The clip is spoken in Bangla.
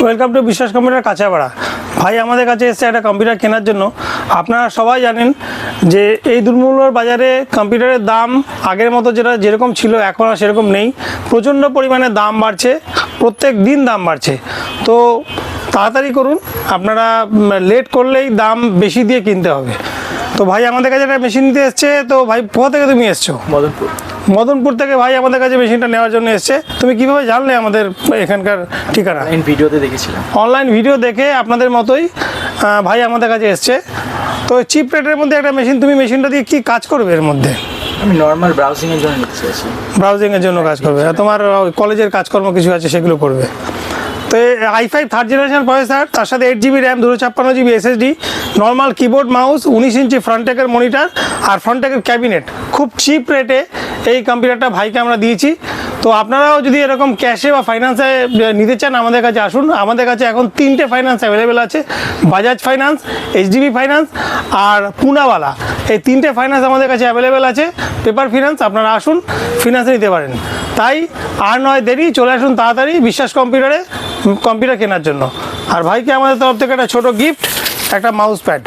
ওয়েলকাম টু বিশ্বাস কম্পিউটার কাঁচাপাড়া। ভাই আমাদের কাছে এসে একটা কম্পিউটার কেনার জন্য। আপনারা সবাই জানেন যে এই দুর্মূল্যর বাজারে কম্পিউটারের দাম আগের মতো যেরকম ছিল এখন আর সেরকম নেই। প্রচণ্ড পরিমাণে দাম বাড়ছে, প্রত্যেক দিন দাম বাড়ছে। তো তাড়াতাড়ি করুন, আপনারা লেট করলেই দাম বেশি দিয়ে কিনতে হবে। তো ভাই আমাদের কাছে একটা মেশিন নিতে এসছে। তো ভাই কোথা থেকে তুমি এসছো? মদনপুর থেকে ভাই আমাদের কাছে মেশিনটা নেওয়ার জন্য এসছে। তুমি কিভাবে জানলে আমাদের এখানকার ঠিকানা? ভিডিওতে দেখেছিলাম, অনলাইন ভিডিও দেখে আপনাদের মতোই ভাই আমাদের কাছে এসছে। তো চিপ রেটের মধ্যে একটা মেশিন, তুমি মেশিনটা দিয়ে কী কাজ করবে এর মধ্যে? আমি নর্মাল ব্রাউজিংয়ের জন্য নিতে চাইছি। ব্রাউজিংয়ের জন্য কাজ করবে, আর তোমার কলেজের কাজকর্ম কিছু আছে সেগুলো করবে। তো i5 থার্ড জেনারেশন প্রসেসর, তার সাথে 8GB RAM, 256GB SSD, normal keyboard mouse, 19 inch ফ্রন্ট টেকের মনিটর আর ফ্রন্ট টেকের ক্যাবিনেট। খুব চিপ রেটে এই কম্পিউটারটা ভাইকে আমরা দিয়েছি। তো আপনারাও যদি এরকম ক্যাশে বা ফাইন্যান্সে নিতে চান আমাদের কাছে আসুন। আমাদের কাছে এখন 3টে ফাইন্যান্স অ্যাভেলেবেল আছে, বাজাজ ফাইন্যান্স, HDB ফাইন্যান্স আর পুনাওয়ালা। এই 3টে ফাইন্যান্স আমাদের কাছে অ্যাভেলেবেল আছে। পেপার ফিনান্স, আপনারা আসুন, ফিনান্সে নিতে পারেন। তাই আর নয় দেরি, চলে আসুন তাড়াতাড়ি বিশ্বাস কম্পিউটারে কম্পিউটার কেনার জন্য। আর ভাইকে আমাদের তরফ থেকে একটা ছোটো গিফট, একটা মাউস প্যাড।